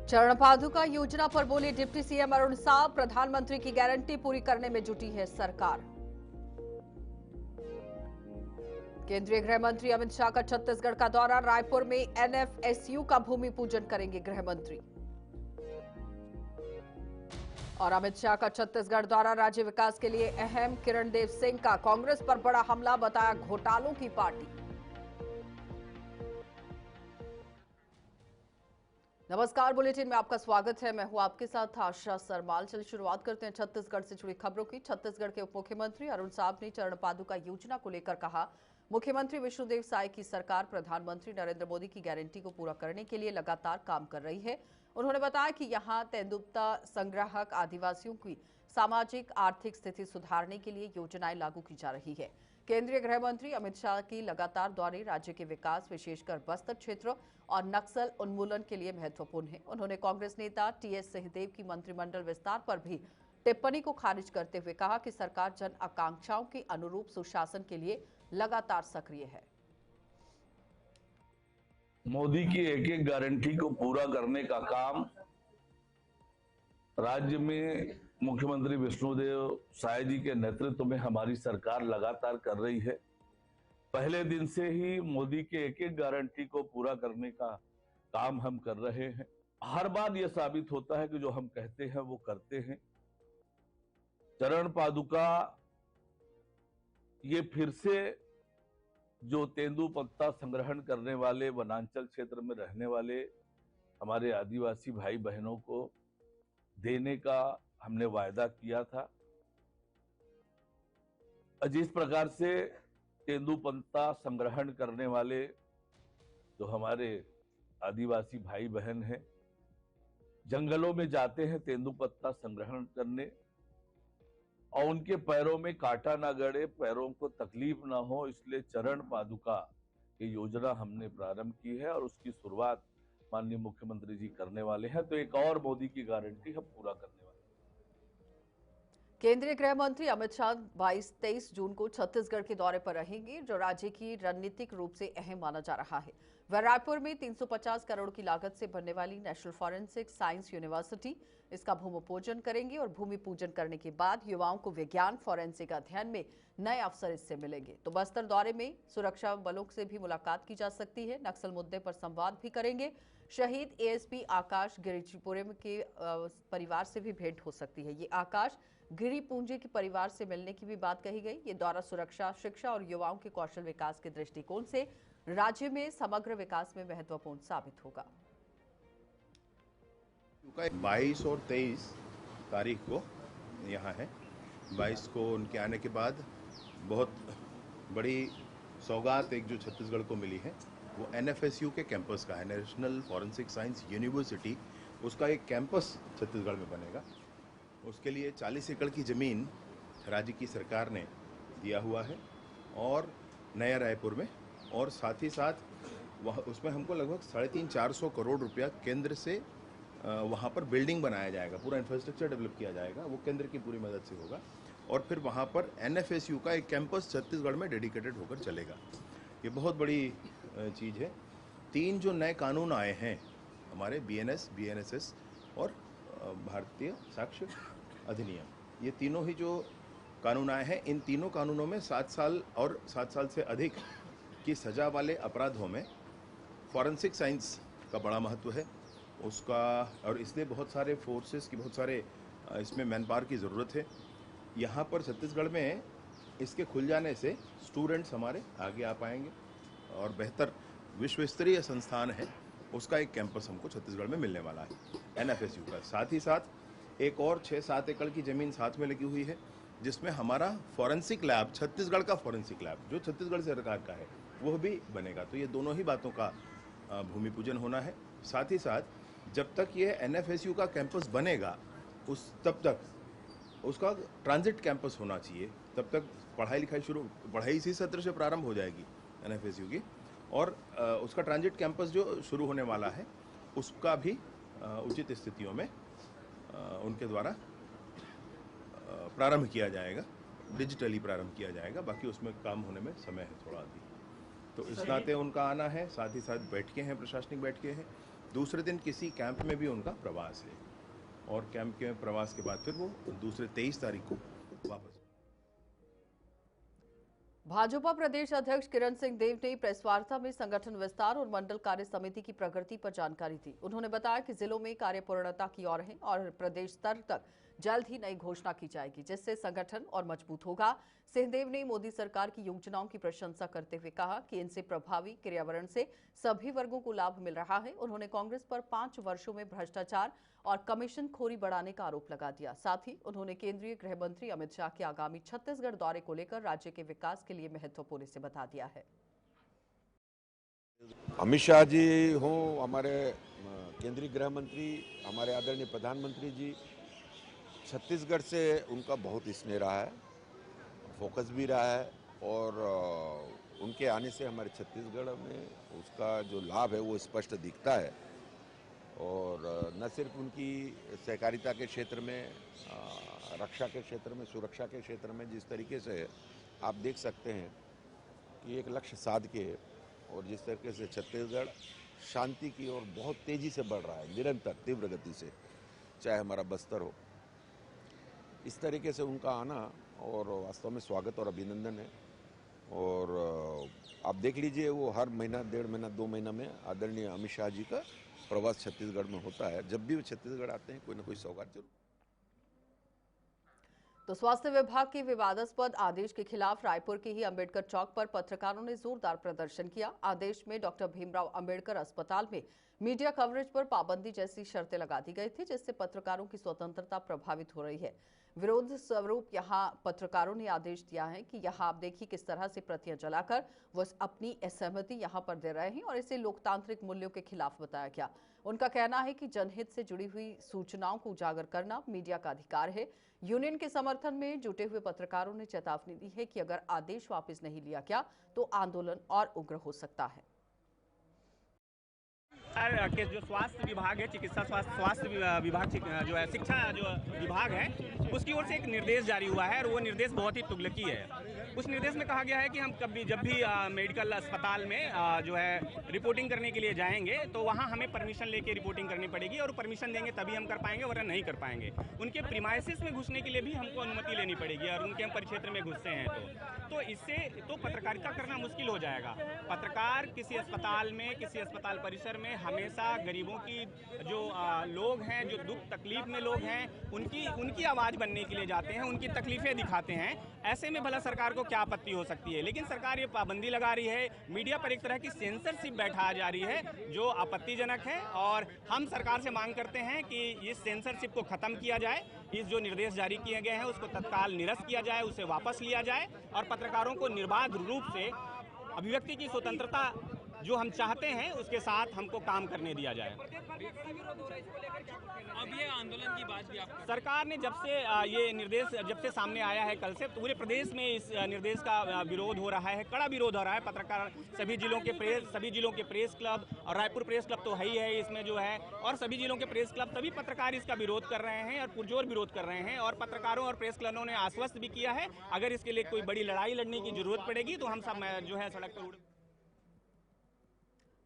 चरण पादुका योजना पर बोले डिप्टी सीएम अरुण साव, प्रधानमंत्री की गारंटी पूरी करने में जुटी है सरकार। केंद्रीय गृह मंत्री अमित शाह का छत्तीसगढ़ का दौरा, रायपुर में एनएफएसयू का भूमि पूजन करेंगे गृह मंत्री। और अमित शाह का छत्तीसगढ़ दौरा राज्य विकास के लिए अहम, किरण देव सिंह का कांग्रेस पर बड़ा हमला, बताया घोटालों की पार्टी। नमस्कार, बुलेटिन में आपका स्वागत है। मैं हूं आपके साथ आशा सरमाल। चलिए शुरुआत करते हैं छत्तीसगढ़ से जुड़ी खबरों की। छत्तीसगढ़ के उप मुख्यमंत्री अरुण साव ने चरण पादुका योजना को लेकर कहा, मुख्यमंत्री विष्णुदेव साय की सरकार प्रधानमंत्री नरेंद्र मोदी की गारंटी को पूरा करने के लिए लगातार काम कर रही है। उन्होंने बताया कि यहां तेंदुपत्ता संग्राहक आदिवासियों की सामाजिक आर्थिक स्थिति सुधारने के लिए योजनाएं लागू की जा रही है। केंद्रीय गृह मंत्री अमित शाह की लगातार दौरे राज्य के विकास, विशेषकर बस्तर क्षेत्र और नक्सल उन्मूलन के लिए महत्वपूर्ण है। उन्होंने कांग्रेस नेता टीएस सिंहदेव की मंत्रिमंडल विस्तार पर भी टिप्पणी को खारिज करते हुए कहा कि सरकार जन आकांक्षाओं के अनुरूप सुशासन के लिए लगातार सक्रिय है। मोदी की एक एक गारंटी को पूरा करने का काम राज्य में मुख्यमंत्री विष्णुदेव साय जी के नेतृत्व में हमारी सरकार लगातार कर रही है। पहले दिन से ही मोदी के एक एक गारंटी को पूरा करने का काम हम कर रहे हैं। हर बार यह साबित होता है कि जो हम कहते हैं वो करते हैं। चरण पादुका ये फिर से जो तेंदुपत्ता संग्रहण करने वाले, वनांचल क्षेत्र में रहने वाले हमारे आदिवासी भाई बहनों को देने का हमने वायदा किया था। जिस प्रकार से तेंदुपत्ता संग्रहण करने वाले जो हमारे आदिवासी भाई बहन हैं, जंगलों में जाते हैं तेंदुपत्ता संग्रहण करने और उनके पैरों में कांटा ना गड़े, पैरों को तकलीफ ना हो, इसलिए चरण पादुका की योजना हमने प्रारंभ की है और उसकी शुरुआत माननीय मुख्यमंत्री जी करने वाले हैं। तो एक और मोदी की गारंटी हम पूरा करने वाले हैं। केंद्रीय गृह मंत्री अमित शाह 22-23 जून को छत्तीसगढ़ के दौरे पर रहेंगे, जो राज्य की रणनीतिक रूप से अहम माना जा रहा है। वह रायपुर में 350 करोड़ की लागत से बनने वाली नेशनल फॉरेंसिक साइंस यूनिवर्सिटी, इसका भूमि पूजन करेंगे और भूमि पूजन करने के बाद युवाओं को विज्ञान फॉरेंसिक अध्ययन में नए अवसर इससे मिलेंगे। तो बस्तर दौरे में सुरक्षा बलों से भी मुलाकात की जा सकती है। नक्सल मुद्दे पर संवाद भी करेंगे। शहीद एएसपी आकाश गिरिपुरम के परिवार से भी भेंट हो सकती है। ये आकाश गिरी पूंजे के परिवार से मिलने की भी बात कही गई। ये दौरा सुरक्षा, शिक्षा और युवाओं के कौशल विकास के दृष्टिकोण से राज्य में समग्र विकास में महत्वपूर्ण साबित होगा। 22 और 23 तारीख को यहाँ है। 22 को उनके आने के बाद बहुत बड़ी सौगात एक जो छत्तीसगढ़ को मिली है वो एनएफएसयू के कैंपस का है, नेशनल फॉरेंसिक साइंस यूनिवर्सिटी। उसका एक कैंपस छत्तीसगढ़ में बनेगा। उसके लिए 40 एकड़ की ज़मीन राज्य की सरकार ने दिया हुआ है और नया रायपुर में, और साथ ही साथ वह उसमें हमको लगभग 350-400 करोड़ रुपया केंद्र से वहाँ पर बिल्डिंग बनाया जाएगा, पूरा इंफ्रास्ट्रक्चर डेवलप किया जाएगा, वो केंद्र की पूरी मदद से होगा। और फिर वहाँ पर एनएफएसयू का एक कैंपस छत्तीसगढ़ में डेडिकेटेड होकर चलेगा। ये बहुत बड़ी चीज़ है। 3 जो नए कानून आए हैं हमारे, बीएनएस, बीएनएसएस और भारतीय साक्ष्य अधिनियम, ये तीनों ही जो कानून आए हैं, इन तीनों कानूनों में 7 साल और 7 साल से अधिक की सज़ा वाले अपराधों में फॉरेंसिक साइंस का बड़ा महत्व है उसका, और इसलिए बहुत सारे फोर्सेस की, बहुत सारे इसमें मैन पावर की ज़रूरत है। यहाँ पर छत्तीसगढ़ में इसके खुल जाने से स्टूडेंट्स हमारे आगे आ पाएंगे और बेहतर विश्व स्तरीय संस्थान है उसका एक कैंपस हमको छत्तीसगढ़ में मिलने वाला है एनएफएसयू का। साथ ही साथ एक और 6-7 एकड़ की ज़मीन साथ में लगी हुई है जिसमें हमारा फॉरेंसिक लैब, छत्तीसगढ़ का फॉरेंसिक लैब जो छत्तीसगढ़ सरकार का है, वह भी बनेगा। तो ये दोनों ही बातों का भूमि पूजन होना है। साथ ही साथ जब तक ये एनएफएसयू का कैंपस बनेगा तब तक उसका ट्रांजिट कैंपस होना चाहिए। तब तक पढ़ाई इसी सत्र से प्रारंभ हो जाएगी एनएफएसयू की, और उसका ट्रांजिट कैंपस जो शुरू होने वाला है उसका भी उचित स्थितियों में उनके द्वारा प्रारंभ किया जाएगा, डिजिटली प्रारंभ किया जाएगा। बाकी उसमें काम होने में समय है थोड़ा अभी। तो इस नाते उनका आना है, साथ ही साथ बैठकें हैं, प्रशासनिक बैठकें हैं। दूसरे दिन किसी कैंप में भी उनका प्रवास है और कैंप के प्रवास के बाद फिर वो दूसरे 23 तारीख को वापस। भाजपा प्रदेश अध्यक्ष किरण सिंह देव ने प्रेस वार्ता में संगठन विस्तार और मंडल कार्य समिति की प्रगति पर जानकारी दी। उन्होंने बताया कि जिलों में कार्य पूर्णता की ओर है और प्रदेश स्तर तक जल्द ही नई घोषणा की जाएगी, जिससे संगठन और मजबूत होगा। सिंहदेव ने मोदी सरकार की योजनाओं की प्रशंसा करते हुए कहा कि इनसे प्रभावी पर्यावरण से सभी वर्गों को लाभ मिल रहा है। उन्होंने कांग्रेस पर 5 वर्षों में भ्रष्टाचार और कमीशन खोरी बढ़ाने का आरोप लगा दिया। साथ ही उन्होंने केंद्रीय गृह मंत्री अमित शाह के आगामी छत्तीसगढ़ दौरे को लेकर राज्य के विकास के लिए महत्वपूर्ण से बता दिया है। अमित शाह जी हो, हमारे केंद्रीय गृह मंत्री, हमारे आदरणीय प्रधानमंत्री जी, छत्तीसगढ़ से उनका बहुत स्नेह रहा है, फोकस भी रहा है और उनके आने से हमारे छत्तीसगढ़ में उसका जो लाभ है वो स्पष्ट दिखता है। और न सिर्फ उनकी सहकारिता के क्षेत्र में, रक्षा के क्षेत्र में, सुरक्षा के क्षेत्र में जिस तरीके से आप देख सकते हैं कि एक लक्ष्य साध के और जिस तरीके से छत्तीसगढ़ शांति की ओर बहुत तेजी से बढ़ रहा है, निरंतर तीव्र गति से, चाहे हमारा बस्तर हो, इस तरीके से उनका आना और वास्तव में स्वागत और अभिनंदन है। और आप देख लीजिए वो हर महीना, 1.5 महीना, 2 महीना में आदरणीय अमित शाह जी का प्रवास छत्तीसगढ़ में होता है। जब भी वो छत्तीसगढ़ आते हैं कोई ना कोई सौगात जरूर। तो स्वास्थ्य विभाग के विवादास्पद आदेश के खिलाफ रायपुर के ही अंबेडकर चौक पर पत्रकारों ने जोरदार प्रदर्शन किया। आदेश में डॉक्टर भीमराव अंबेडकर अस्पताल में मीडिया कवरेज पर पाबंदी जैसी शर्तें लगा दी गई थी, जिससे पत्रकारों की स्वतंत्रता प्रभावित हो रही है। विरोध स्वरूप यहां पत्रकारों ने आदेश दिया है कि यहां आप देखिए किस तरह से प्रतियां जलाकर वो अपनी असहमति यहां पर दे रहे हैं और इसे लोकतांत्रिक मूल्यों के खिलाफ बताया गया। उनका कहना है कि जनहित से जुड़ी हुई सूचनाओं को उजागर करना मीडिया का अधिकार है। यूनियन के समर्थन में जुटे हुए पत्रकारों ने चेतावनी दी है कि अगर आदेश वापस नहीं लिया गया तो आंदोलन और उग्र हो सकता है। के जो स्वास्थ्य विभाग है, चिकित्सा स्वास्थ्य विभाग जो है, शिक्षा जो विभाग है, उसकी ओर से एक निर्देश जारी हुआ है और वो निर्देश बहुत ही तुगलकी है। उस निर्देश में कहा गया है कि हम जब भी मेडिकल अस्पताल में जो है रिपोर्टिंग करने के लिए जाएंगे तो वहाँ हमें परमिशन लेके रिपोर्टिंग करनी पड़ेगी और परमिशन देंगे तभी हम कर पाएंगे वरना नहीं कर पाएंगे। उनके प्रीमाइसिस में घुसने के लिए भी हमको अनुमति लेनी पड़ेगी और उनके हम परिक्षेत्र में घुसते हैं तो इससे तो पत्रकारिता करना मुश्किल हो जाएगा। पत्रकार किसी अस्पताल में, किसी अस्पताल परिसर में हमेशा गरीबों की जो लोग हैं, जो दुख तकलीफ में लोग हैं, उनकी आवाज़ बनने के लिए जाते हैं, उनकी तकलीफें दिखाते हैं। ऐसे में भला सरकार को क्या आपत्ति हो सकती है? लेकिन सरकार ये पाबंदी लगा रही है, मीडिया पर एक तरह की सेंसरशिप बैठा जा रही है जो आपत्तिजनक है और हम सरकार से मांग करते हैं कि इस सेंसरशिप को खत्म किया जाए। इस जो निर्देश जारी किए गए हैं उसको तत्काल निरस्त किया जाए, उसे वापस लिया जाए और पत्रकारों को निर्बाध रूप से अभिव्यक्ति की स्वतंत्रता जो हम चाहते हैं उसके साथ हमको काम करने दिया जाए। अब ये आंदोलन की बात भी आप सरकार ने जब से ये निर्देश जब से सामने आया है कल से, पूरे प्रदेश में इस निर्देश का विरोध हो रहा है, कड़ा विरोध हो रहा है। पत्रकार सभी जिलों के प्रेस क्लब और रायपुर प्रेस क्लब तो है ही है इसमें जो है, और सभी जिलों के प्रेस क्लब, सभी पत्रकार इसका विरोध कर रहे हैं और पुरजोर विरोध कर रहे हैं। और पत्रकारों और प्रेस क्लबों ने आश्वस्त भी किया है अगर इसके लिए कोई बड़ी लड़ाई लड़ने की जरूरत पड़ेगी तो हम सब जो है सड़क पर।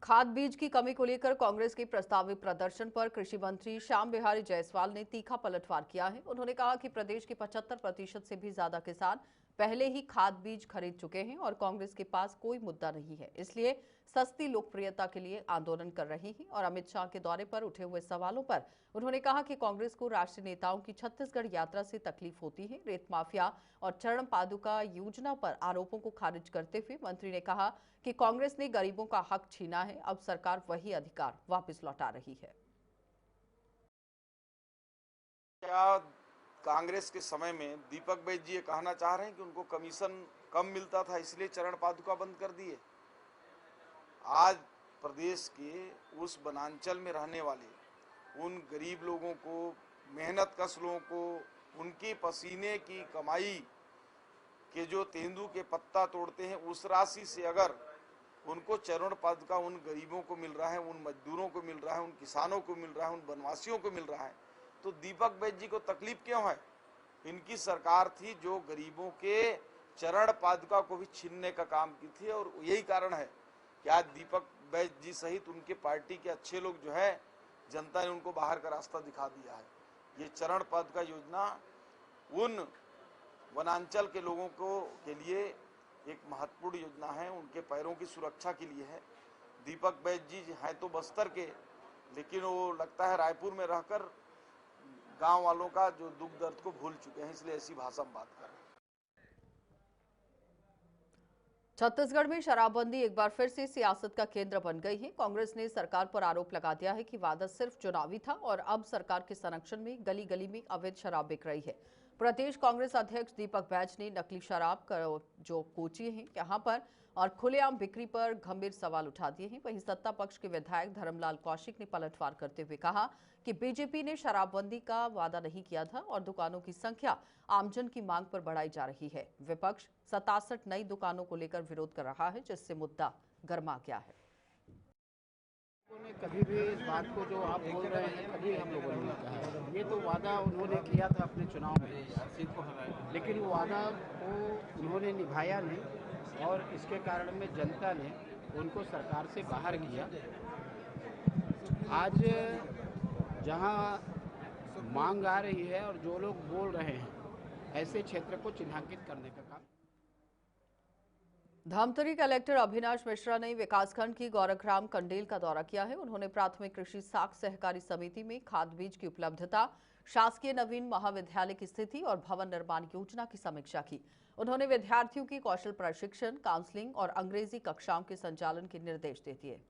खाद बीज की कमी को लेकर कांग्रेस के प्रस्तावित प्रदर्शन पर कृषि मंत्री श्याम बिहारी जायसवाल ने तीखा पलटवार किया है। उन्होंने कहा कि प्रदेश के 75% से भी ज्यादा किसान पहले ही खाद बीज खरीद चुके हैं और कांग्रेस के पास कोई मुद्दा नहीं है, इसलिए सस्ती लोकप्रियता के लिए आंदोलन कर रही है। और अमित शाह के दौरे पर उठे हुए सवालों पर उन्होंने कहा कि कांग्रेस को राष्ट्रीय नेताओं की छत्तीसगढ़ यात्रा से तकलीफ होती है। रेत माफिया और चरण पादुका योजना पर आरोपों को खारिज करते हुए मंत्री ने कहा कि कांग्रेस ने गरीबों का हक छीना है, अब सरकार वही अधिकार वापस लौटा रही है। क्या कांग्रेस के समय में दीपक बैज जी ये कहना चाह रहे हैं कि उनको कमीशन कम मिलता था इसलिए चरण पादुका बंद कर दिए? आज प्रदेश के उस वनांचल में रहने वाले उन गरीब लोगों को, मेहनत कश लोगों को, उनकी पसीने की कमाई के जो तेंदू के पत्ता तोड़ते हैं उस राशि से अगर उनको चरण पादुका उन गरीबों को मिल रहा है, उन मजदूरों को मिल रहा है, उन किसानों को मिल रहा है, उन वनवासियों को मिल रहा है, तो दीपक बैज जी को तकलीफ क्यों है? इनकी सरकार थी जो गरीबों के चरण पादुका को भी छीनने का काम की थी और यही कारण है कि आज दीपक बैज जी सहित उनके पार्टी के अच्छे लोग जो है, जनता ने उनको बाहर का रास्ता दिखा दिया है। ये चरण पादुका योजना उन वनांचल के लोगों के लिए एक महत्वपूर्ण योजना है, उनके पैरों की सुरक्षा के लिए है। दीपक बैज जी हैं तो बस्तर के, लेकिन वो लगता है रायपुर में रहकर गांव वालों का जो दुख दर्द को भूल चुके हैं, इसलिए ऐसी भाषा में बात कर रहे हैं। छत्तीसगढ़ में शराबबंदी एक बार फिर से सियासत का केंद्र बन गई है। कांग्रेस ने सरकार पर आरोप लगा दिया है कि वादा सिर्फ चुनावी था और अब सरकार के संरक्षण में गली गली में अवैध शराब बिक रही है। प्रदेश कांग्रेस अध्यक्ष दीपक बैज ने नकली शराब का जो कोची है यहाँ पर और खुलेआम बिक्री पर गंभीर सवाल उठा दिए हैं। वहीं सत्ता पक्ष के विधायक धर्मलाल कौशिक ने पलटवार करते हुए कहा कि बीजेपी ने शराबबंदी का वादा नहीं किया था और दुकानों की संख्या आमजन की मांग पर बढ़ाई जा रही है। विपक्ष 67 नई दुकानों को लेकर विरोध कर रहा है, जिससे मुद्दा गर्मा गया है। कभी भी इस बात को जो आप बोल रहे हैं, कभी हम लोगों ने कहा है। ये तो वादा उन्होंने किया था अपने चुनाव में, लेकिन वो वादा को उन्होंने निभाया नहीं और इसके कारण में जनता ने उनको सरकार से बाहर किया। आज जहां मांग आ रही है और जो लोग बोल रहे हैं, ऐसे क्षेत्र को चिन्हांकित करने का काम। धमतरी कलेक्टर अभिनाश मिश्रा ने विकासखंड की गौरखराम कंडेल का दौरा किया है। उन्होंने प्राथमिक कृषि साख सहकारी समिति में खाद बीज की उपलब्धता, शासकीय नवीन महाविद्यालय की स्थिति और भवन निर्माण योजना की समीक्षा की। उन्होंने विद्यार्थियों की कौशल प्रशिक्षण, काउंसलिंग और अंग्रेजी कक्षाओं के संचालन के निर्देश दे दिए।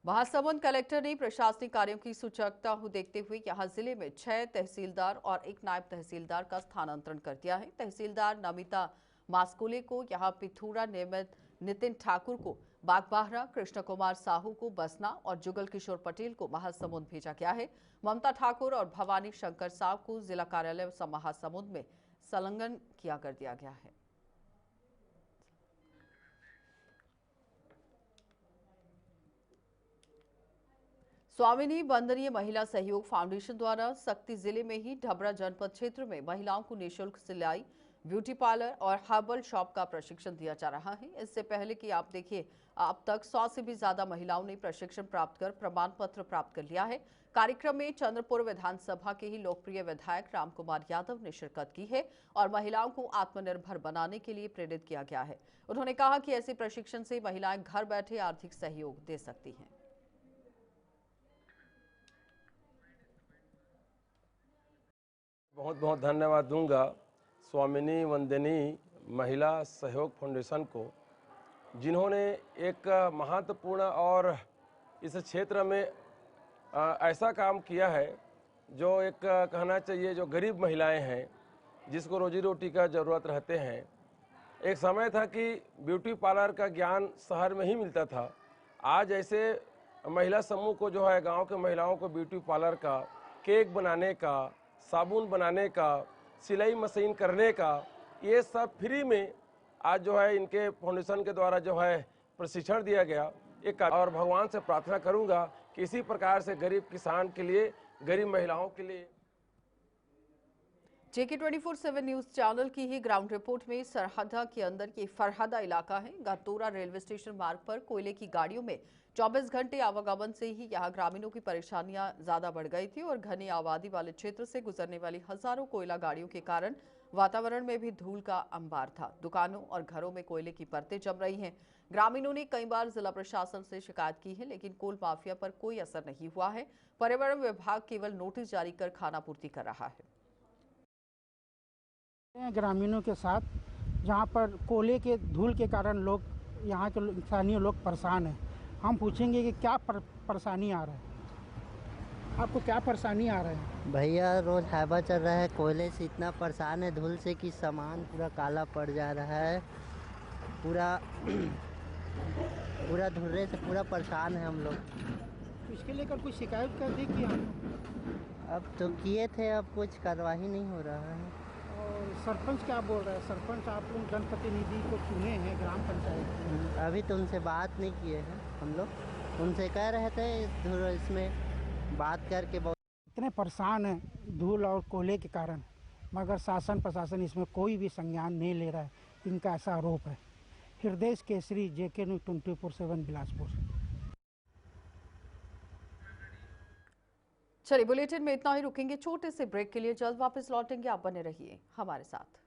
महासमुंद कलेक्टर ने प्रशासनिक कार्यों की सुचारुता को देखते हुए यहां जिले में 6 तहसीलदार और 1 नायब तहसीलदार का स्थानांतरण कर दिया है। तहसीलदार नमिता मास्कोले को यहां पिथौरा, नितिन ठाकुर को बागबाहरा, कृष्ण कुमार साहू को बसना और जुगल किशोर पटेल को महासमुंद भेजा गया है। ममता ठाकुर और भवानी शंकर साहू को जिला कार्यालय महासमुंद में संलग्न कर दिया गया है। स्वामिनी वंदनीय महिला सहयोग फाउंडेशन द्वारा सक्ती जिले में ही ढबरा जनपद क्षेत्र में महिलाओं को निःशुल्क सिलाई, ब्यूटी पार्लर और हर्बल शॉप का प्रशिक्षण दिया जा रहा है। इससे पहले कि आप देखिए, अब तक 100 से भी ज्यादा महिलाओं ने प्रशिक्षण प्राप्त कर प्रमाण पत्र प्राप्त कर लिया है। कार्यक्रम में चंद्रपुर विधानसभा के ही लोकप्रिय विधायक रामकुमार यादव ने शिरकत की है और महिलाओं को आत्मनिर्भर बनाने के लिए प्रेरित किया गया है। उन्होंने कहा कि ऐसे प्रशिक्षण से महिलाएं घर बैठे आर्थिक सहयोग दे सकती हैं। बहुत बहुत धन्यवाद दूंगा स्वामिनी वंदनी महिला सहयोग फाउंडेशन को, जिन्होंने एक महत्वपूर्ण और इस क्षेत्र में ऐसा काम किया है जो एक कहना चाहिए जो गरीब महिलाएं हैं, जिसको रोजी रोटी का ज़रूरत रहते हैं। एक समय था कि ब्यूटी पार्लर का ज्ञान शहर में ही मिलता था। आज ऐसे महिला समूह को जो है, गांव के महिलाओं को ब्यूटी पार्लर का, केक बनाने का, साबुन बनाने का, सिलाई मशीन करने का, ये सब फ्री में आज जो है इनके फाउंडेशन के द्वारा जो है प्रशिक्षण दिया गया। एक और भगवान से प्रार्थना करूंगा कि इसी प्रकार से गरीब किसान के लिए, गरीब महिलाओं के लिए। JK 24/7 न्यूज चैनल की ही ग्राउंड रिपोर्ट में सरहदा के अंदर ये फरहदा इलाका है। गतोरा रेलवे स्टेशन मार्ग पर कोयले की गाड़ियों में 24 घंटे आवागमन से ही यहाँ ग्रामीणों की परेशानियां ज्यादा बढ़ गई थी और घनी आबादी वाले क्षेत्र से गुजरने वाली हजारों कोयला गाड़ियों के कारण वातावरण में भी धूल का अंबार था। दुकानों और घरों में कोयले की परतें जम रही हैं। ग्रामीणों ने कई बार जिला प्रशासन से शिकायत की है, लेकिन कोल माफिया पर कोई असर नहीं हुआ है। पर्यावरण विभाग केवल नोटिस जारी कर खानापूर्ति कर रहा है। ग्रामीणों के साथ, जहाँ पर कोयले के धूल के कारण लोग, यहाँ के स्थानीय लोग परेशान हैं। हम पूछेंगे कि क्या परेशानी आ रहा है, आपको क्या परेशानी आ रहा है? भैया रोज हाइवा चल रहा है, कोयले से इतना परेशान है धूल से कि सामान पूरा काला पड़ जा रहा है। पूरा धुर्रे से पूरा परेशान है हम लोग। इसके लेकर कुछ शिकायत कर दी कि हम अब तो किए थे, अब कुछ कार्रवाई नहीं हो रहा है। और सरपंच क्या बोल रहा है? सरपंच आप लोग जनप्रतिनिधि को चुने हैं ग्राम पंचायत? अभी तो उनसे बात नहीं किए हैं हम लोग, उनसे कह रहे थे इसमें बात करके। बहुत इतने परेशान हैं धूल और कोयले के कारण, मगर शासन प्रशासन इसमें कोई भी संज्ञान नहीं ले रहा है, इनका ऐसा आरोप है। हृदय केसरी, JK न्यूज़ 24/7 बिलासपुर। चलिए बुलेटिन में इतना ही रुकेंगे छोटे से ब्रेक के लिए, जल्द वापस लौटेंगे, आप बने रहिए हमारे साथ।